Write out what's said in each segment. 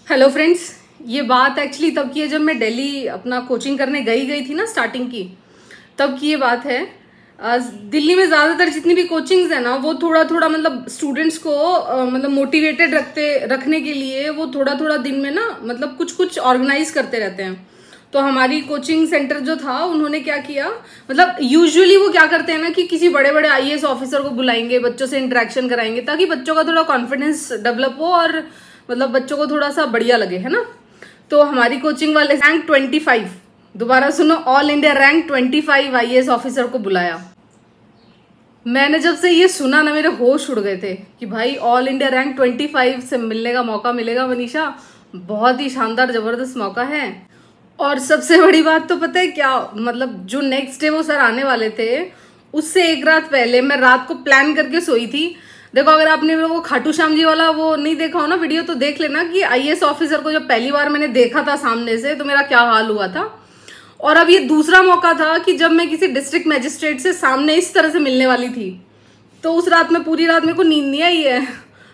Hello friends, ये बात actually तब की है जब मैं दिल्ली अपना कोचिंग करने गई थी ना, स्टार्टिंग की, तब की ये बात है। दिल्ली में ज़्यादातर जितनी भी कोचिंग्स है ना, वो थोड़ा थोड़ा मतलब स्टूडेंट्स को मतलब मोटिवेटेड रखने के लिए वो थोड़ा थोड़ा दिन में ना मतलब कुछ कुछ ऑर्गेनाइज करते रहते हैं। तो हमारी कोचिंग सेंटर जो था, उन्होंने क्या किया, मतलब यूजुअली वो क्या करते हैं ना कि किसी बड़े बड़े आईएएस ऑफिसर को बुलाएंगे, बच्चों से इंटरेक्शन कराएंगे ताकि बच्चों का थोड़ा कॉन्फिडेंस डेवलप हो और मतलब बच्चों को थोड़ा सा बढ़िया लगे, है ना। तो हमारी कोचिंग वाले रैंक 25, दोबारा सुनो, all India rank 25 IAS officer को बुलाया। मैंने जब से ये सुना ना, मेरे होश उड़ गए थे कि भाई ऑल इंडिया रैंक 25 से मिलने का मौका मिलेगा मनीषा, बहुत ही शानदार जबरदस्त मौका है। और सबसे बड़ी बात तो पता है क्या, मतलब जो नेक्स्ट डे वो सर आने वाले थे, उससे एक रात पहले मैं रात को प्लान करके सोई थी। देखो, अगर आपने वो खाटू श्याम जी वाला वो नहीं देखा हो ना वीडियो, तो देख लेना कि आईएएस ऑफिसर को जब पहली बार मैंने देखा था सामने से, तो मेरा क्या हाल हुआ था। और अब ये दूसरा मौका था कि जब मैं किसी डिस्ट्रिक्ट मैजिस्ट्रेट से सामने इस तरह से मिलने वाली थी। तो उस रात में पूरी रात मेरे को नींद नहीं आई है।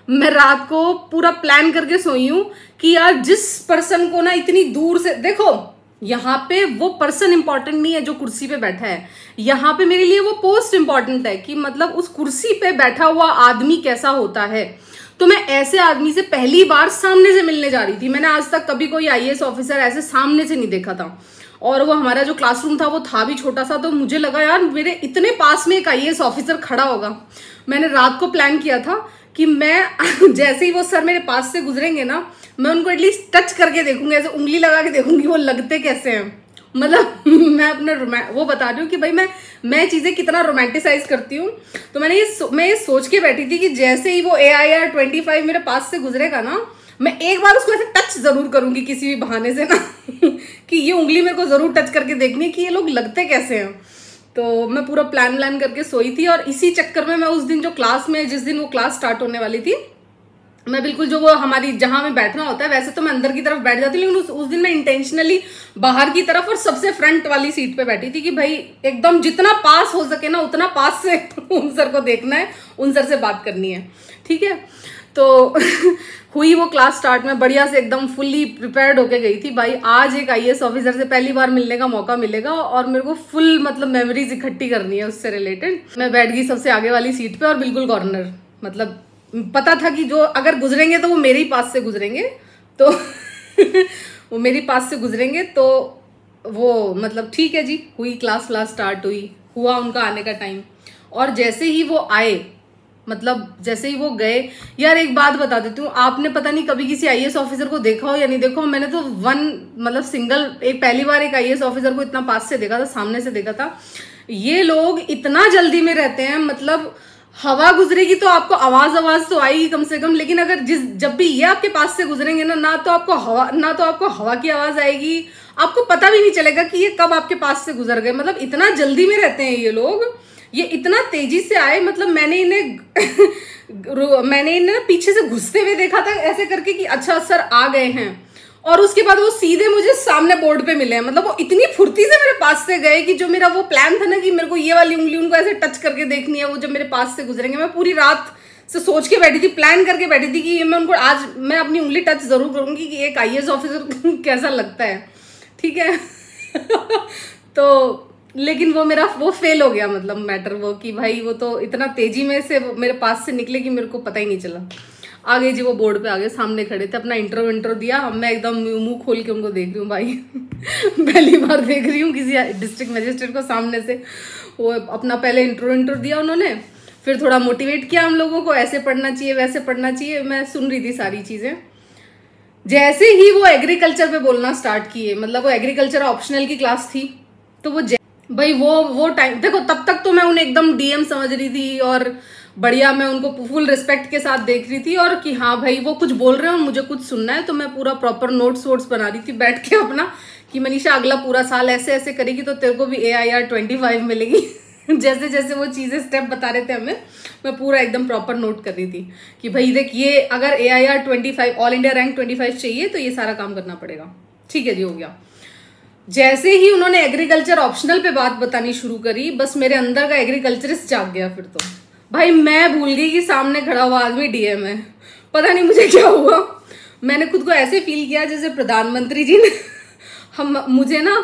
मैं रात को पूरा प्लान करके सोई हूँ कि यार जिस पर्सन को ना इतनी दूर से देखो, यहाँ पे वो पर्सन इंपॉर्टेंट नहीं है जो कुर्सी पे बैठा है, यहाँ पे मेरे लिए वो पोस्ट इंपॉर्टेंट है कि मतलब उस कुर्सी पे बैठा हुआ आदमी कैसा होता है। तो मैं ऐसे आदमी से पहली बार सामने से मिलने जा रही थी। मैंने आज तक कभी कोई आईएएस ऑफिसर ऐसे सामने से नहीं देखा था, और वो हमारा जो क्लासरूम था वो था भी छोटा सा। तो मुझे लगा यार मेरे इतने पास में एक आईएएस ऑफिसर खड़ा होगा। मैंने रात को प्लान किया था कि मैं जैसे ही वो सर मेरे पास से गुजरेंगे ना, मैं उनको एटलीस्ट टच करके देखूंगी, ऐसे उंगली लगा के देखूंगी वो लगते कैसे हैं। मतलब मैं अपने वो बता रही हूँ कि भाई मैं चीजें कितना रोमांटिसाइज करती हूँ। तो मैं ये सोच के बैठी थी कि जैसे ही वो AIR 25 मेरे पास से गुजरेगा ना, मैं एक बार उसको ऐसे टच जरूर करूंगी किसी भी बहाने से ना कि ये उंगली मेरे को जरूर टच करके देखनी है कि ये लोग लगते कैसे हैं। तो मैं पूरा प्लान करके सोई थी, और इसी चक्कर में मैं उस दिन जो क्लास में, जिस दिन वो क्लास स्टार्ट होने वाली थी, मैं बिल्कुल जो वो हमारी जहां में बैठना होता है, वैसे तो मैं अंदर की तरफ बैठ जाती, लेकिन उस दिन मैं इंटेंशनली बाहर की तरफ और सबसे फ्रंट वाली सीट पे बैठी थी कि भाई एकदम जितना पास हो सके ना उतना पास से उन सर को देखना है, उन सर से बात करनी है, ठीक है। तो हुई वो क्लास स्टार्ट में बढ़िया से एकदम फुल्ली प्रिपेयर्ड होके गई थी। भाई आज एक आईएएस ऑफिसर से पहली बार मिलने का मौका मिलेगा और मेरे को फुल मतलब मेमोरीज इकट्ठी करनी है उससे रिलेटेड। मैं बैठ गई सबसे आगे वाली सीट पे और बिल्कुल कॉर्नर, मतलब पता था कि जो अगर गुजरेंगे तो वो मेरे ही पास से गुजरेंगे, तो वो मेरे पास से गुजरेंगे, तो वो मतलब ठीक है जी। हुई क्लास स्टार्ट हुआ उनका आने का टाइम, और जैसे ही वो आए, मतलब जैसे ही वो गए, यार एक बात बता देती हूँ, आपने पता नहीं कभी किसी आईएएस ऑफिसर को देखा हो या नहीं देखा हो, मैंने तो पहली बार एक आईएएस ऑफिसर को इतना पास से देखा था, सामने से देखा था। ये लोग इतना जल्दी में रहते हैं, मतलब हवा गुजरेगी तो आपको आवाज तो आएगी कम से कम, लेकिन अगर जब भी ये आपके पास से गुजरेंगे ना तो आपको हवा की आवाज आएगी, आपको पता भी नहीं चलेगा कि ये कब आपके पास से गुजर गए। मतलब इतना जल्दी में रहते हैं ये लोग, ये इतना तेजी से आए, मतलब मैंने इन्हें पीछे से घुसते हुए देखा था ऐसे करके कि अच्छा सर आ गए हैं, और उसके बाद वो सीधे मुझे सामने बोर्ड पे मिले हैं। मतलब वो इतनी फुर्ती से मेरे पास से गए कि जो मेरा वो प्लान था ना कि मेरे को ये वाली उंगली उनको ऐसे टच करके देखनी है, वो जब मेरे पास से गुजरेंगे, मैं पूरी रात से सोच के बैठी थी, प्लान करके बैठी थी कि मैं उनको आज मैं अपनी उंगली टच जरूर करूंगी कि एक आईएएस ऑफिसर कैसा लगता है, ठीक है। तो लेकिन वो फेल हो गया, मतलब मैटर वो कि भाई वो तो इतना तेजी में से मेरे पास से निकले कि मेरे को पता ही नहीं चला। आ गए जी, वो बोर्ड पे आ गए, सामने खड़े थे, अपना इंट्रो दिया। मैं एकदम मुंह खोल के उनको देख रही हूँ भाई पहली बार देख रही हूँ किसी डिस्ट्रिक्ट मजिस्ट्रेट को सामने से। वो अपना पहले इंट्रो दिया उन्होंने, फिर थोड़ा मोटिवेट किया हम लोगों को, ऐसे पढ़ना चाहिए वैसे पढ़ना चाहिए। मैं सुन रही थी सारी चीजें। जैसे ही वो एग्रीकल्चर पे बोलना स्टार्ट किए, मतलब वो एग्रीकल्चर ऑप्शनल की क्लास थी, तो भाई वो टाइम देखो, तब तक तो मैं उन्हें एकदम डीएम समझ रही थी और बढ़िया मैं उनको फुल रिस्पेक्ट के साथ देख रही थी, और कि हाँ भाई वो कुछ बोल रहे हैं और मुझे कुछ सुनना है। तो मैं पूरा प्रॉपर नोट्स बना रही थी बैठ के अपना, कि मनीषा अगला पूरा साल ऐसे ऐसे करेगी तो तेरे को भी AIR 25 मिलेगी जैसे जैसे वो चीजें स्टेप बता रहे थे हमें, मैं पूरा एकदम प्रॉपर नोट कर रही थी कि भाई देख, ये अगर AIR 25 ऑल इंडिया रैंक 25 चाहिए तो ये सारा काम करना पड़ेगा। ठीक है जी, हो गया। जैसे ही उन्होंने एग्रीकल्चर ऑप्शनल पे बात बतानी शुरू करी, बस मेरे अंदर का एग्रीकल्चरिस्ट जाग गया। फिर तो भाई मैं भूल गई कि सामने खड़ा हुआ आदमी डीएम है। पता नहीं मुझे क्या हुआ, मैंने खुद को ऐसे फील किया जैसे प्रधानमंत्री जी ने मुझे ना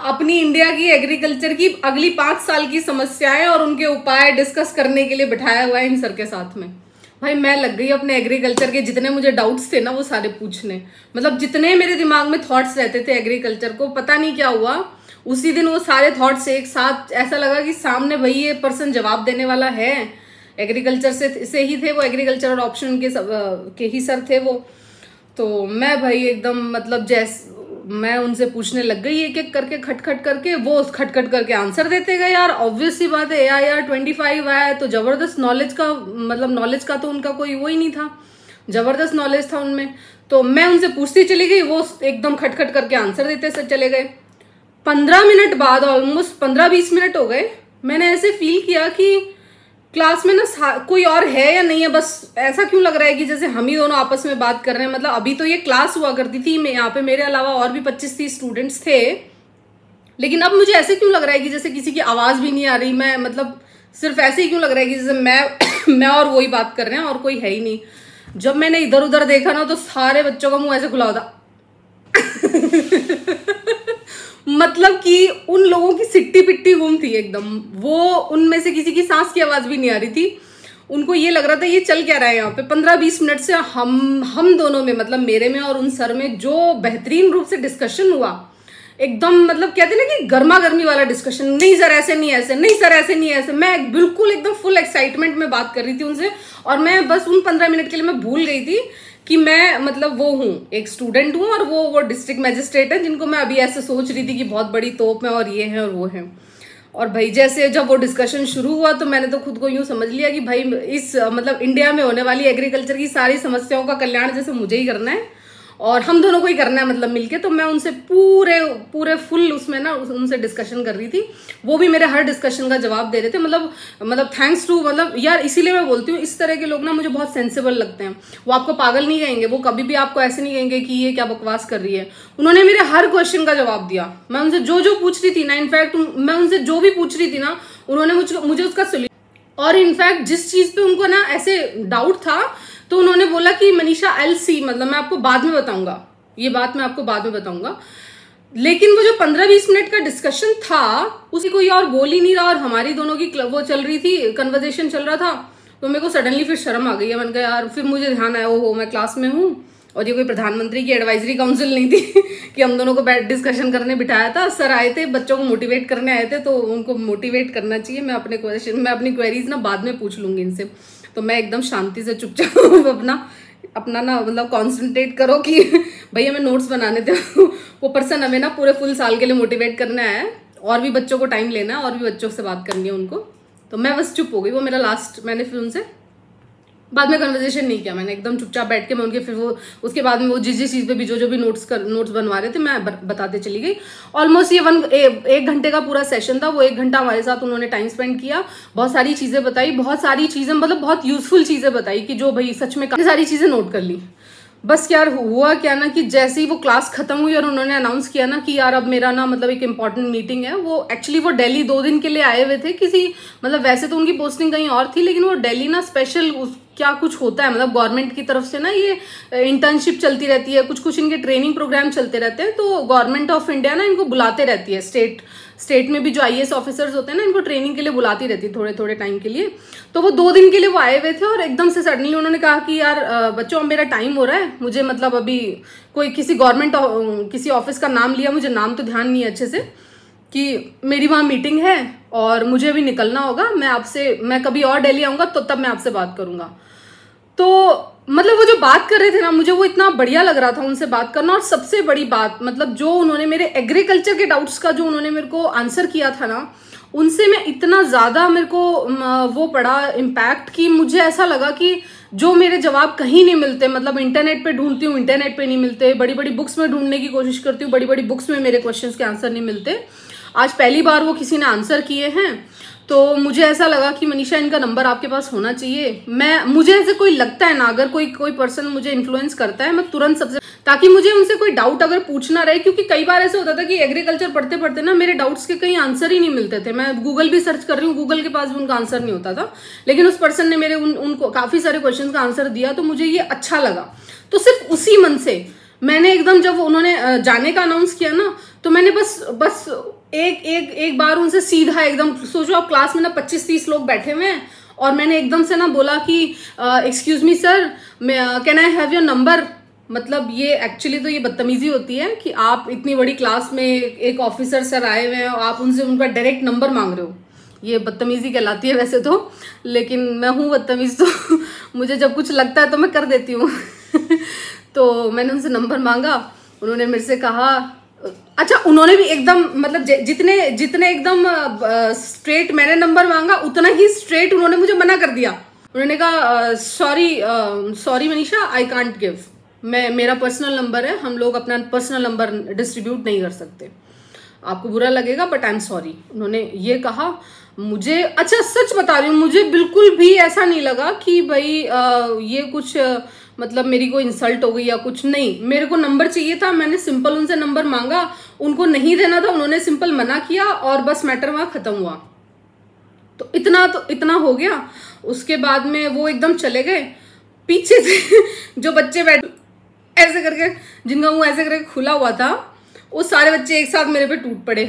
अपनी इंडिया की एग्रीकल्चर की अगली 5 साल की समस्याएं और उनके उपाय डिस्कस करने के लिए बिठाया हुआ है इन सर के साथ में। भाई मैं लग गई अपने एग्रीकल्चर के जितने मुझे डाउट्स थे ना वो सारे पूछने, मतलब जितने मेरे दिमाग में थॉट्स रहते थे एग्रीकल्चर को, पता नहीं क्या हुआ उसी दिन वो सारे थॉट्स एक साथ, ऐसा लगा कि सामने भाई ये पर्सन जवाब देने वाला है। एग्रीकल्चर से ही थे वो, एग्रीकल्चर और ऑप्शन के ही सर थे वो। तो मैं भाई एकदम मतलब मैं उनसे पूछने लग गई एक एक करके, खटखट करके, वो खटखट करके आंसर देते गए। यार ऑब्वियस सी बात है, यार 25 आया तो जबरदस्त नॉलेज का, मतलब नॉलेज का तो उनका कोई वो ही नहीं था, जबरदस्त नॉलेज था उनमें। तो मैं उनसे पूछती चली गई, वो एकदम खटखट करके आंसर देते से चले गए। 15 मिनट बाद, ऑलमोस्ट 15-20 मिनट हो गए, मैंने ऐसे फील किया कि क्लास में ना कोई और है या नहीं है, बस ऐसा क्यों लग रहा है कि जैसे हम ही दोनों आपस में बात कर रहे हैं। मतलब अभी तो ये क्लास हुआ करती थी, मैं यहाँ पे मेरे अलावा और भी 25-30 स्टूडेंट्स थे, लेकिन अब मुझे ऐसे क्यों लग रहा है कि जैसे किसी की आवाज भी नहीं आ रही। मैं मतलब सिर्फ ऐसे ही क्यों लग रहा है कि जैसे मैं और वो ही बात कर रहे हैं और कोई है ही नहीं। जब मैंने इधर उधर देखा ना तो सारे बच्चों का मुंह ऐसे खुला होता मतलब कि उन लोगों की सिट्टी पिट्टी गुम थी एकदम, वो उनमें से किसी की सांस की आवाज भी नहीं आ रही थी। उनको ये लग रहा था ये चल क्या रहा है यहाँ पे। 15-20 मिनट से हम दोनों में, मतलब मेरे में और उन सर में जो बेहतरीन रूप से डिस्कशन हुआ, एकदम मतलब कहते ना कि गर्मा गर्मी वाला डिस्कशन। नहीं सर ऐसे नहीं ऐसे, नहीं सर ऐसे नहीं ऐसे। मैं बिल्कुल एकदम फुल एक्साइटमेंट में बात कर रही थी उनसे, और मैं बस उन 15 मिनट के लिए मैं भूल गई थी कि मैं मतलब वो हूँ, एक स्टूडेंट हूँ, और वो डिस्ट्रिक्ट मैजिस्ट्रेट है जिनको मैं अभी ऐसे सोच रही थी कि बहुत बड़ी तोप है और ये है और वो है। और भाई जैसे जब वो डिस्कशन शुरू हुआ तो मैंने तो खुद को यूं समझ लिया कि भाई इस मतलब इंडिया में होने वाली एग्रीकल्चर की सारी समस्याओं का कल्याण जैसे मुझे ही करना है और हम दोनों को ही करना है, मतलब मिलके। तो मैं उनसे पूरे फुल उसमें ना उनसे डिस्कशन कर रही थी, वो भी मेरे हर डिस्कशन का जवाब दे रहे थे। मतलब थैंक्स टू, मतलब यार इसीलिए मैं बोलती हूँ इस तरह के लोग ना मुझे बहुत सेंसिबल लगते हैं। वो आपको पागल नहीं कहेंगे, वो कभी भी आपको ऐसे नहीं कहेंगे कि ये क्या बकवास कर रही है। उन्होंने मेरे हर क्वेश्चन का जवाब दिया। मैं उनसे जो पूछ रही थी ना, इनफैक्ट मैं उनसे जो भी पूछ रही थी ना, उन्होंने मुझे उसका सोल्यूशन, और इनफैक्ट जिस चीज पे उनको ना ऐसे डाउट था तो उन्होंने बोला कि मनीषा LC, मतलब मैं आपको बाद में बताऊंगा, ये बात मैं आपको बाद में बताऊंगा। लेकिन वो जो 15-20 मिनट का डिस्कशन था उसी कोई और बोल ही नहीं रहा, और हमारी दोनों की वो चल रही थी, कन्वर्सेशन चल रहा था। तो मेरे को सडनली फिर शर्म आ गई है। मैंने कहा यार, फिर मुझे ध्यान आया ओहो मैं क्लास में हूँ और ये कोई प्रधानमंत्री की एडवाइजरी काउंसिल नहीं थी कि हम दोनों को बैठ डिस्कशन करने बिठाया था। सर आए थे, बच्चों को मोटिवेट करने आए थे, तो उनको मोटिवेट करना चाहिए। मैं अपनी क्वेरीज ना बाद में पूछ लूंगी इनसे। तो मैं एकदम शांति से चुपचाप अपना ना मतलब कॉन्सेंट्रेट करो कि भैया मैं नोट्स बनाने थे। वो पर्सन हमें ना पूरे फुल साल के लिए मोटिवेट करने आया है, और भी बच्चों को टाइम लेना है, और भी बच्चों से बात करनी है उनको। तो मैं बस चुप हो गई। वो मेरा लास्ट, मैंने फिर उनसे बाद में कन्वर्सेशन नहीं किया, मैंने एकदम चुपचाप बैठ के मैं उनके फिर वो उसके बाद में वो जिस चीज़ पे भी जो भी नोट्स बनवा रहे थे मैं बताते चली गई। ऑलमोस्ट ये 1 घंटे का पूरा सेशन था। वो 1 घंटा हमारे साथ उन्होंने टाइम स्पेंड किया, बहुत सारी चीज़ें बताई, बहुत सारी चीज़ें मतलब बहुत यूजफुल चीज़ें बताई कि जो भाई सच में काफ़ी सारी चीज़ें नोट कर ली। बस यार हुआ क्या ना कि जैसे ही वो क्लास खत्म हुई और उन्होंने अनाउंस किया ना कि यार अब मेरा ना मतलब एक इम्पॉर्टेंट मीटिंग है। वो एक्चुअली वो दिल्ली 2 दिन के लिए आए हुए थे किसी, मतलब वैसे तो उनकी पोस्टिंग कहीं और थी, लेकिन वो दिल्ली ना स्पेशल क्या कुछ होता है, मतलब गवर्नमेंट की तरफ से ना ये इंटर्नशिप चलती रहती है, कुछ इनके ट्रेनिंग प्रोग्राम चलते रहते हैं। तो गवर्नमेंट ऑफ इंडिया ना इनको बुलाते रहती है, स्टेट में भी जो IAS ऑफिसर्स होते हैं ना इनको ट्रेनिंग के लिए बुलाती रहती है थोड़े टाइम के लिए। तो वो 2 दिन के लिए वो आए हुए थे, और एकदम से सडनली उन्होंने कहा कि यार बच्चों अब मेरा टाइम हो रहा है, मुझे मतलब अभी कोई किसी ऑफिस का नाम लिया, मुझे नाम तो ध्यान नहीं है अच्छे से, कि मेरी वहाँ मीटिंग है और मुझे अभी निकलना होगा, मैं कभी और दिल्ली आऊँगा तो तब मैं आपसे बात करूँगा। तो मतलब वो जो बात कर रहे थे ना, मुझे वो इतना बढ़िया लग रहा था उनसे बात करना। और सबसे बड़ी बात मतलब जो उन्होंने मेरे एग्रीकल्चर के डाउट्स का जो उन्होंने मेरे को आंसर किया था ना, उनसे मैं इतना ज़्यादा मेरे को वो पड़ा इम्पैक्ट कि मुझे ऐसा लगा कि जो मेरे जवाब कहीं नहीं मिलते, मतलब इंटरनेट पे ढूंढती हूँ इंटरनेट पे नहीं मिलते, बड़ी बड़ी बुक्स में ढूंढने की कोशिश करती हूँ, बड़ी बड़ी बुक्स में मेरे क्वेश्चंस के आंसर नहीं मिलते, आज पहली बार वो किसी ने आंसर किए हैं। तो मुझे ऐसा लगा कि मनीषा इनका नंबर आपके पास होना चाहिए। मुझे ऐसे कोई लगता है ना, अगर कोई पर्सन मुझे इन्फ्लुएंस करता है, मैं तुरंत ताकि मुझे उनसे कोई डाउट अगर पूछना रहे, क्योंकि कई बार ऐसे होता था कि एग्रीकल्चर पढ़ते पढ़ते ना मेरे डाउट्स के कहीं आंसर ही नहीं मिलते थे। मैं गूगल भी सर्च कर रही हूँ, गूगल के पास भी उनका आंसर नहीं होता था, लेकिन उस पर्सन ने मेरे उनको काफी सारे क्वेश्चन का आंसर दिया, तो मुझे ये अच्छा लगा। तो सिर्फ उसी मन से मैंने एकदम, जब उन्होंने जाने का अनाउंस किया ना, तो मैंने बस एक बार उनसे सीधा एकदम, सोचो आप क्लास में ना 25-30 लोग बैठे हुए हैं, और मैंने एकदम से ना बोला कि excuse me sir, can I have your number. मतलब ये एक्चुअली तो ये बदतमीजी होती है कि आप इतनी बड़ी क्लास में एक ऑफिसर सर आए हुए हैं और आप उनसे उनका डायरेक्ट नंबर मांग रहे हो, ये बदतमीजी कहलाती है वैसे तो, लेकिन मैं हूँ बदतमीज तो मुझे जब कुछ लगता है तो मैं कर देती हूँ तो मैंने उनसे नंबर मांगा, उन्होंने मेरे से कहा, अच्छा उन्होंने भी एकदम मतलब जितने एकदम स्ट्रेट मैंने नंबर मांगा, उतना ही स्ट्रेट उन्होंने मुझे मना कर दिया। उन्होंने कहा sorry Manisha, I can't give, मेरा पर्सनल नंबर है, हम लोग अपना पर्सनल नंबर डिस्ट्रीब्यूट नहीं कर सकते, आपको बुरा लगेगा बट आई एम सॉरी, उन्होंने ये कहा। मुझे, अच्छा सच बता रही हूँ, मुझे बिल्कुल भी ऐसा नहीं लगा कि भाई ये कुछ मतलब मेरी कोई इंसल्ट हो गई या कुछ नहीं। मेरे को नंबर चाहिए था, मैंने सिंपल उनसे नंबर मांगा, उनको नहीं देना था, उन्होंने सिंपल मना किया और बस मैटर वहां खत्म हुआ। तो इतना हो गया। उसके बाद में वो एकदम चले गए। पीछे से जो बच्चे बैठे ऐसे करके, जिनका मुंह ऐसे करके खुला हुआ था, वो सारे बच्चे एक साथ मेरे पे टूट पड़े।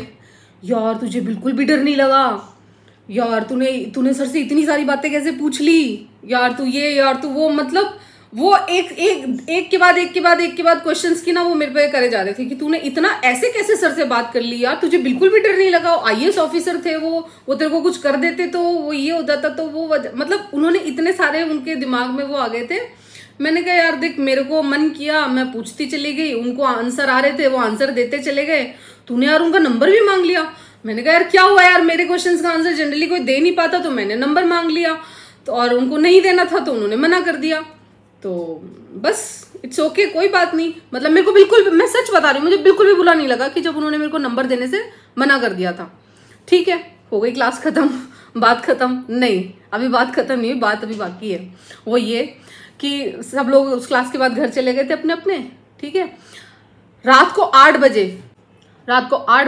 यार तुझे बिल्कुल भी डर नहीं लगा? यार तूने सर से इतनी सारी बातें कैसे पूछ ली? यार तू ये, यार तू वो, मतलब वो एक के बाद क्वेश्चंस की ना वो मेरे पे करे जा रहे थे कि तूने इतना ऐसे कैसे सर से बात कर ली, यार तुझे बिल्कुल भी डर नहीं लगा? आईएएस ऑफिसर थे वो तेरे को कुछ कर देते तो वो ये हो जाता, तो वो मतलब उन्होंने इतने सारे उनके दिमाग में वो आ गए थे। मैंने कहा यार देख, मेरे को मन किया, मैं पूछती चली गई, उनको आंसर आ रहे थे, वो आंसर देते चले गए, तूने यार उनका नंबर भी मांग लिया। मैंने कहा यार क्या हुआ यार, मेरे क्वेश्चंस का आंसर जनरली कोई दे नहीं पाता, तो मैंने नंबर मांग लिया, तो और उनको नहीं देना था तो उन्होंने मना कर दिया, तो बस इट्स ओके, कोई बात नहीं। मतलब मेरे को बिल्कुल, मैं सच बता रही हूँ, मुझे बिल्कुल भी बुरा नहीं लगा कि जब उन्होंने मेरे को नंबर देने से मना कर दिया था। ठीक है, हो गई क्लास खत्म, बात खत्म? नहीं, अभी बात खत्म नहीं हुई, बात अभी बाकी है। वो ये कि सब लोग उस क्लास के बाद घर चले गए थे अपने अपने। ठीक है, रात को 8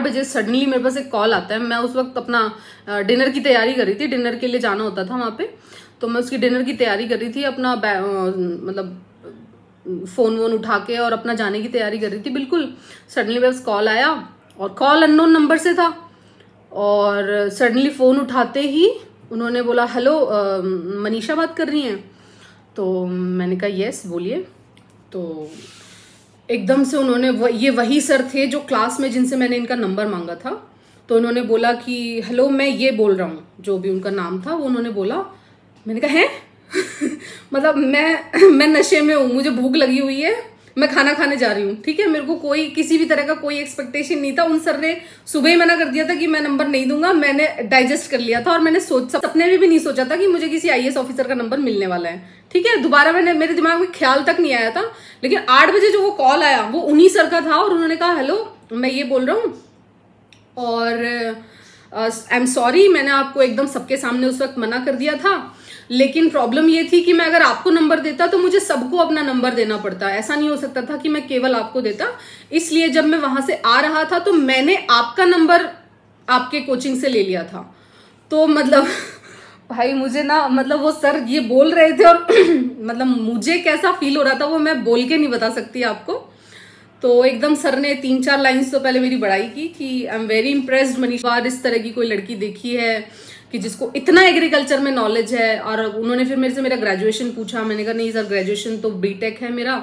बजे सडनली मेरे पास एक कॉल आता है। मैं उस वक्त अपना डिनर की तैयारी कर रही थी, डिनर के लिए जाना होता था वहाँ पे, तो मैं उसकी डिनर की तैयारी कर रही थी, अपना मतलब फोन वोन उठा के और अपना जाने की तैयारी कर रही थी। बिल्कुल सडनली मेरे पास कॉल आया, और कॉल अननोन नंबर से था, और सडनली फोन उठाते ही उन्होंने बोला हेलो मनीषा बात कर रही हैं? तो मैंने कहा यस बोलिए। तो एकदम से उन्होंने ये वही सर थे जो क्लास में जिनसे मैंने इनका नंबर मांगा था, तो उन्होंने बोला कि हेलो मैं ये बोल रहा हूँ, जो भी उनका नाम था वो उन्होंने बोला। मैंने कहा है मतलब मैं नशे में हूँ, मुझे भूख लगी हुई है, मैं खाना खाने जा रही हूँ। ठीक है, मेरे को कोई किसी भी तरह का कोई एक्सपेक्टेशन नहीं था। उन सर ने सुबह ही मना कर दिया था कि मैं नंबर नहीं दूंगा, मैंने डाइजेस्ट कर लिया था, और मैंने सपने में भी नहीं सोचा था कि मुझे किसी आईएएस ऑफिसर का नंबर मिलने वाला है। ठीक है, दोबारा मेरे दिमाग में ख्याल तक नहीं आया था, लेकिन 8 बजे जो वो कॉल आया वो उन्हीं सर का था, और उन्होंने कहा हेलो मैं ये बोल रहा हूँ, और आई एम सॉरी, मैंने आपको एकदम सबके सामने उस वक्त मना कर दिया था, लेकिन प्रॉब्लम ये थी कि मैं अगर आपको नंबर देता तो मुझे सबको अपना नंबर देना पड़ता, ऐसा नहीं हो सकता था कि मैं केवल आपको देता। इसलिए जब मैं वहां से आ रहा था तो मैंने आपका नंबर आपके कोचिंग से ले लिया था। तो मतलब भाई मुझे ना, मतलब वो सर ये बोल रहे थे और मतलब मुझे कैसा फील हो रहा था वो मैं बोल के नहीं बता सकती आपको। तो एकदम सर ने 3-4 लाइन्स तो पहले मेरी बड़ाई की कि I am very impressed Manisha, इस तरह की कोई लड़की देखी है कि जिसको इतना एग्रीकल्चर में नॉलेज है। और उन्होंने फिर मेरे से मेरा ग्रेजुएशन पूछा। मैंने कहा नहीं सर, ग्रेजुएशन तो बीटेक है मेरा।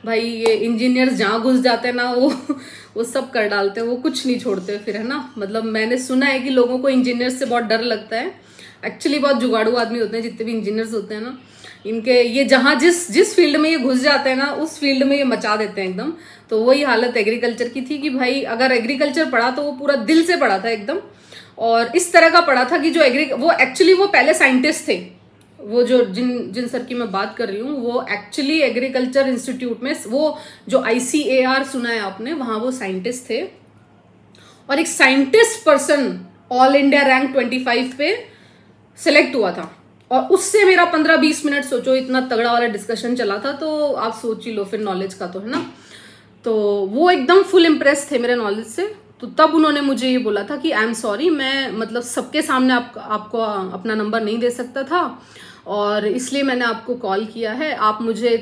भाई ये इंजीनियर्स जहाँ घुस जाते हैं ना वो सब कर डालते हैं, वो कुछ नहीं छोड़ते फिर, है ना। मतलब मैंने सुना है कि लोगों को इंजीनियर्स से बहुत डर लगता है। एक्चुअली बहुत जुगाड़ू आदमी होते हैं जितने भी इंजीनियर्स होते हैं ना, इनके ये जहाँ जिस फील्ड में ये घुस जाते हैं ना, उस फील्ड में ये मचा देते हैं एकदम। तो वही हालत एग्रीकल्चर की थी कि भाई अगर एग्रीकल्चर पढ़ा तो वो पूरा दिल से पढ़ा था एकदम, और इस तरह का पढ़ा था कि जो वो एक्चुअली वो पहले साइंटिस्ट थे। वो जो जिन सर की मैं बात कर रही हूँ वो एक्चुअली एग्रीकल्चर इंस्टीट्यूट में, वो जो ICAR सुना है आपने, वहां वो साइंटिस्ट थे। और एक scientist person all India rank 25 पे सिलेक्ट हुआ था, और उससे मेरा 15-20 मिनट, सोचो इतना तगड़ा वाला डिस्कशन चला था। तो आप सोच ही लो फिर नॉलेज का तो, है ना। तो वो एकदम फुल इम्प्रेस थे मेरे नॉलेज से। तो तब उन्होंने मुझे ये बोला था कि आई एम सॉरी, मैं मतलब सबके सामने आपको अपना नंबर नहीं दे सकता था और इसलिए मैंने आपको कॉल किया है। आप मुझे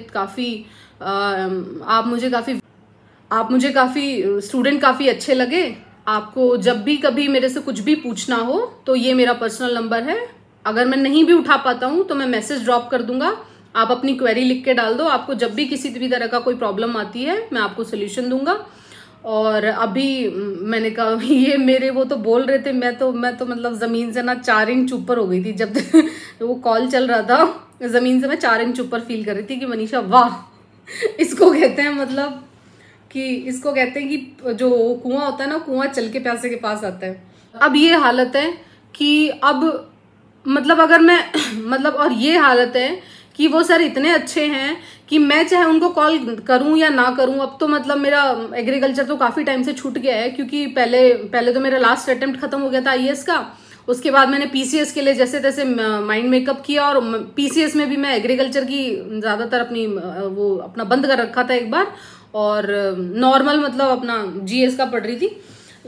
काफ़ी स्टूडेंट काफ़ी अच्छे लगे। आपको जब भी कभी मेरे से कुछ भी पूछना हो तो ये मेरा पर्सनल नंबर है। अगर मैं नहीं भी उठा पाता हूँ तो मैं मैसेज ड्रॉप कर दूंगा, आप अपनी क्वेरी लिख के डाल दो। आपको जब भी किसी भी तरह का कोई प्रॉब्लम आती है मैं आपको सोल्यूशन दूंगा। और अभी मैंने कहा ये मेरे वो तो बोल रहे थे, मैं तो मतलब जमीन से ना 4 इंच ऊपर हो गई थी जब वो कॉल चल रहा था। जमीन से मैं 4 इंच ऊपर फील कर रही थी कि मनीषा वाह, इसको कहते हैं मतलब कि इसको कहते हैं कि जो कुआं होता है ना, कुआं चल के प्यासे के पास आता है। अब ये हालत है कि अब मतलब अगर मैं मतलब और ये हालत है कि वो सर इतने अच्छे हैं कि मैं चाहे उनको कॉल करूं या ना करूं। अब तो मतलब मेरा एग्रीकल्चर तो काफी टाइम से छूट गया है, क्योंकि पहले तो मेरा लास्ट अटेम्प्ट खत्म हो गया था आईएएस का। उसके बाद मैंने पीसीएस के लिए जैसे तैसे माइंड मेकअप किया और पीसीएस में भी मैं एग्रीकल्चर की ज्यादातर अपनी वो अपना बंद कर रखा था एक बार, और नॉर्मल मतलब अपना जीएस का पढ़ रही थी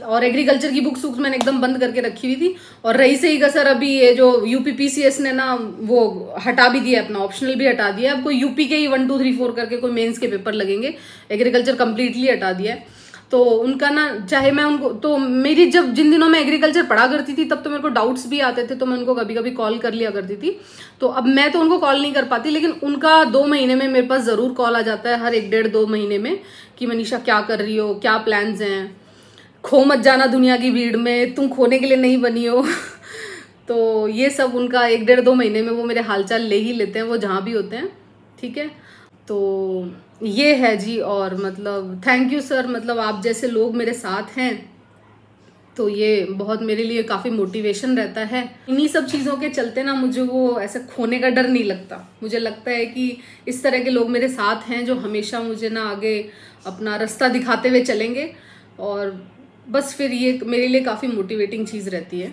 और एग्रीकल्चर की बुक्स मैंने एकदम बंद करके रखी हुई थी। और रही सही का सर अभी ये जो यूपीपीसीएस ने ना वो हटा भी दिया, अपना ऑप्शनल भी हटा दिया। अब कोई यूपी के ही 1 2 3 4 करके कोई मेंस के पेपर लगेंगे, एग्रीकल्चर कंप्लीटली हटा दिया है। तो उनका ना चाहे मैं उनको तो मेरी जब जिन दिनों में एग्रीकल्चर पढ़ा करती थी तब तो मेरे को डाउट्स भी आते थे, तो मैं उनको कभी कभी कॉल कर लिया करती थी। तो अब मैं तो उनको कॉल नहीं कर पाती, लेकिन उनका 2 महीने में मेरे पास जरूर कॉल आ जाता है, हर 1 1.5 2 महीने में, कि मनीषा क्या कर रही हो, क्या प्लान्स हैं, खो मत जाना दुनिया की भीड़ में, तुम खोने के लिए नहीं बनी हो। तो ये सब उनका 1 1.5 2 महीने में वो मेरे हालचाल ले ही लेते हैं, वो जहाँ भी होते हैं। ठीक है, तो ये है जी। और मतलब थैंक यू सर, मतलब आप जैसे लोग मेरे साथ हैं तो ये बहुत मेरे लिए काफ़ी मोटिवेशन रहता है। इन्हीं सब चीज़ों के चलते ना मुझे वो ऐसे खोने का डर नहीं लगता। मुझे लगता है कि इस तरह के लोग मेरे साथ हैं जो हमेशा मुझे ना आगे अपना रास्ता दिखाते हुए चलेंगे, और बस फिर ये मेरे लिए काफ़ी मोटिवेटिंग चीज़ रहती है।